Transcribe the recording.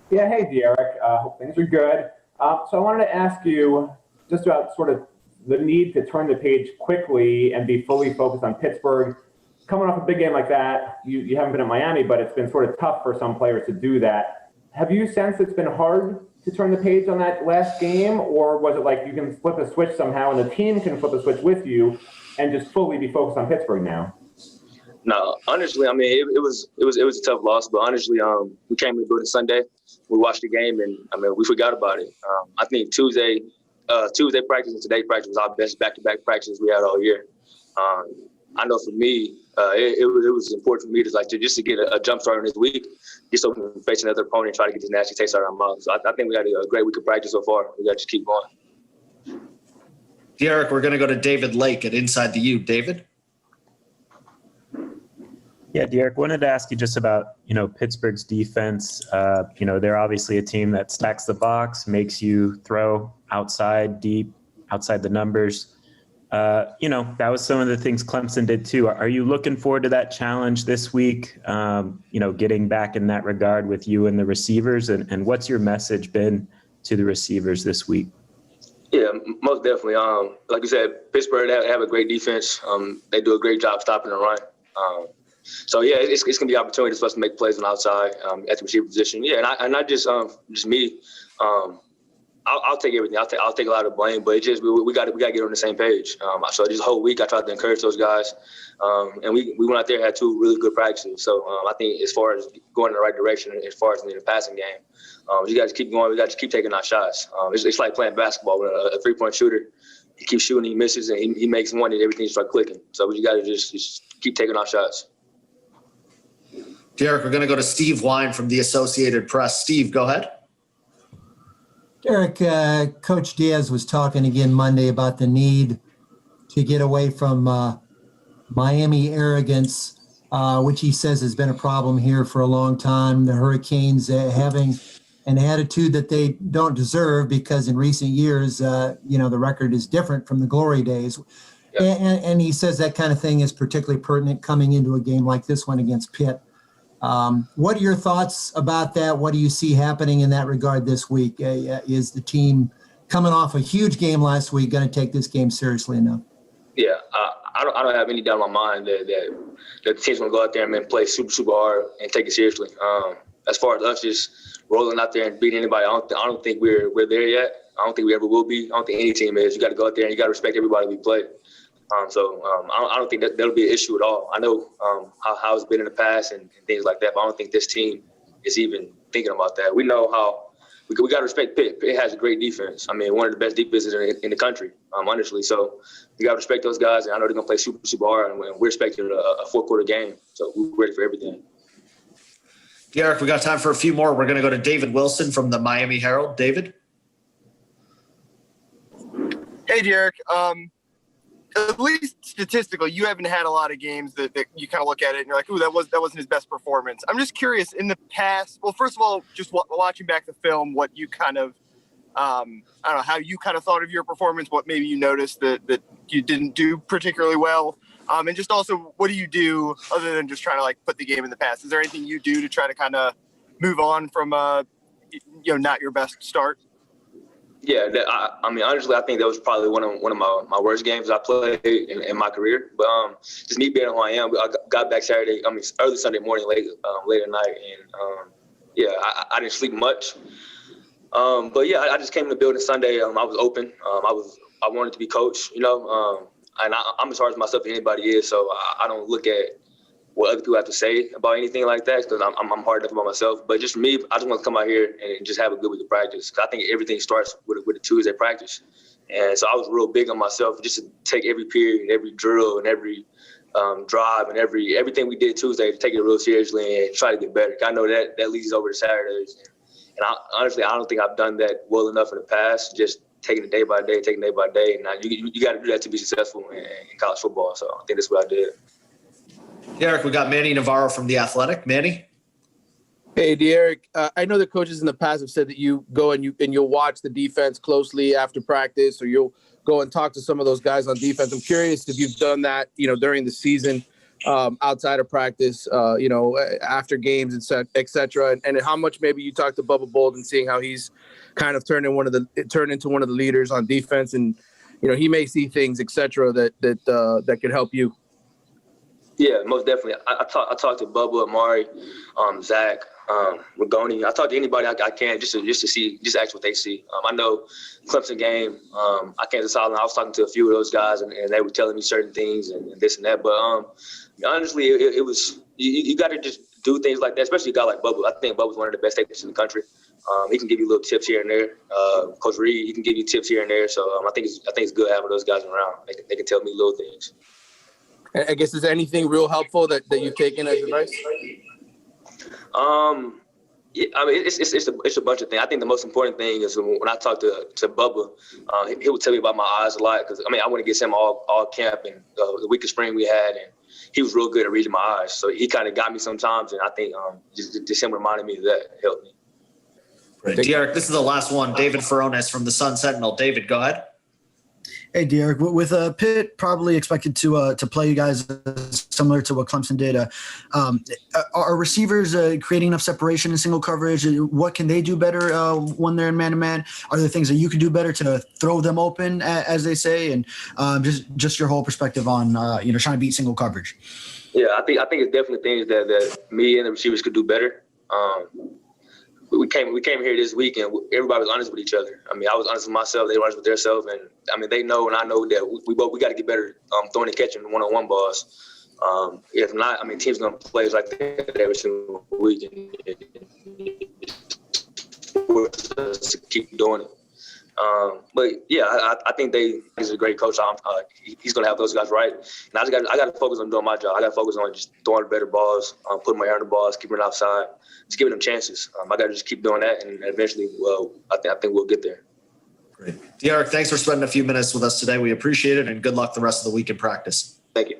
Yeah, hey, Derek. Hope things are good. So I wanted to ask you just about sort of the need to turn the page quickly and be fully focused on Pittsburgh. Coming off a big game like that, you haven't been in Miami, but it's been sort of tough for some players to do that. Have you sensed it's been hard to turn the page on that last game, or was it like you can flip a switch somehow and the team can flip a switch with you and just fully be focused on Pittsburgh now? No, honestly, I mean, it was a tough loss, but honestly, we came to the building Sunday, we watched the game, and I mean, we forgot about it. I think Tuesday practice and today practice was our best back-to-back practices we had all year. I know for me, it was important for me to get a jump start in this week, just so we can face another opponent and try to get this nasty taste out of our mouth. So I think we had a great week of practice so far. We got to just keep going. Derek, we're going to go to David Lake at Inside the U. David? Yeah, Derek, wanted to ask you just about, Pittsburgh's defense. They're obviously a team that stacks the box, makes you throw outside, deep, outside the numbers. That was some of the things Clemson did too. Are you looking forward to that challenge this week, getting back in that regard with you and the receivers? And what's your message been to the receivers this week? Yeah, most definitely. Like you said, Pittsburgh, they have a great defense. They do a great job stopping the run. So yeah, it's going to be opportunities for us to make plays on the outside at the receiver position. Yeah, and not just me. I'll take everything. I'll take a lot of blame, but we got to get on the same page. So this whole week I tried to encourage those guys, and we went out there and had 2 really good practices. So I think as far as going in the right direction, as far as in the passing game, you guys keep going. We got to keep taking our shots. It's like playing basketball with a 3-point shooter. He keeps shooting, he misses, and he makes one, and everything starts clicking. So we got to just keep taking our shots. Derek, we're going to go to Steve Wine from the Associated Press. Steve, go ahead. Derek, Coach Diaz was talking again Monday about the need to get away from Miami arrogance, which he says has been a problem here for a long time. The Hurricanes having an attitude that they don't deserve because in recent years, the record is different from the glory days. Yep. And he says that kind of thing is particularly pertinent coming into a game like this one against Pitt. What are your thoughts about that? What do you see happening in that regard this week? Is the team coming off a huge game last week going to take this game seriously enough? Yeah, I don't have any doubt in my mind that the team's going to go out there and play super, super hard and take it seriously. As far as us just rolling out there and beating anybody, I don't think we're there yet. I don't think we ever will be. I don't think any team is. You got to go out there and you got to respect everybody we play. I don't think that'll be an issue at all. I know how it's been in the past and things like that, but I don't think this team is even thinking about that. We know how we got to respect Pitt. Pitt has a great defense. I mean, one of the best defenses in the country, honestly. So you got to respect those guys, and I know they're going to play super, super hard, and we're expecting a 4-quarter game. So we're ready for everything. Derek, we got time for a few more. We're going to go to David Wilson from the Miami Herald. David? Hey, Derek. At least statistically, you haven't had a lot of games that you kind of look at it and you're like, ooh, that wasn't his best performance. I'm just curious, in the past, well, first of all, just watching back the film, what you kind of, I don't know, how you kind of thought of your performance, what maybe you noticed that you didn't do particularly well. And just also, what do you do other than just trying to, put the game in the past? Is there anything you do to try to kind of move on from, not your best start? Yeah, I mean, honestly, I think that was probably one of my worst games I played in my career. But just me being who I am, I got back early Sunday morning, late at night, and I didn't sleep much. But yeah, I just came to the building Sunday. I was open. I wanted to be coached, and I'm as hard as myself as anybody is. So I don't look at what other people have to say about anything like that because I'm hard enough about myself. But just for me, I just want to come out here and just have a good week of practice because I think everything starts with a Tuesday practice. And so I was real big on myself just to take every period, every drill, and every drive and everything we did Tuesday to take it real seriously and try to get better. I know that leads over to Saturdays. And honestly, I don't think I've done that well enough in the past, just taking it day by day. And you got to do that to be successful in college football. So I think that's what I did. Derek, we got Manny Navarro from The Athletic. Manny? Hey, Derek. I know the coaches in the past have said that you go and you'll watch the defense closely after practice, or you'll go and talk to some of those guys on defense. I'm curious if you've done that, during the season. outside of practice, after games, et cetera, and how much maybe you talk to Bubba Bolden, seeing how he's kind of turned into one of the leaders on defense, and he may see things, et cetera, that could help you. Yeah, most definitely. I talked to Bubba, Amari, Zach, Rigoni. I talk to anybody I can just to ask what they see. I know Clemson game. I can't decide. I was talking to a few of those guys, and they were telling me certain things and this and that. But honestly, it was you got to just do things like that, especially a guy like Bubba. I think Bubba's one of the best safeties in the country. He can give you little tips here and there. Coach Reed, he can give you tips here and there. So I think it's good having those guys around. They can tell me little things. I guess, is there anything real helpful that you've taken as advice? Yeah, I mean, it's a bunch of things. I think the most important thing is when I talk to Bubba, he would tell me about my eyes a lot because I went against him all camp and the week of spring we had, and he was real good at reading my eyes. So he kind of got me sometimes, and I think just him reminding me of that helped me. Right. De'Eric, this is the last one. David Furones from the Sun Sentinel. David, go ahead. Hey, De'Eric, with Pitt probably expected to play you guys similar to what Clemson did, are receivers creating enough separation in single coverage? What can they do better when they're in man-to-man? Are there things that you could do better to throw them open, as they say? And just your whole perspective on trying to beat single coverage. Yeah, I think it's definitely things that me and the receivers could do better. We came here this week and everybody was honest with each other. I was honest with myself. They were honest with themselves, and they know and I know that we got to get better throwing and catching one-on-one balls. If not, teams gonna play us like that every single week and force us to keep doing it. But yeah, I think he's a great coach. He's gonna have those guys right, and I got to focus on doing my job. I got to focus on just throwing better balls, putting my hair on the balls, keeping it outside, just giving them chances. I got to just keep doing that, and eventually, I think we'll get there. Great, De'Eric, thanks for spending a few minutes with us today. We appreciate it, and good luck the rest of the week in practice. Thank you.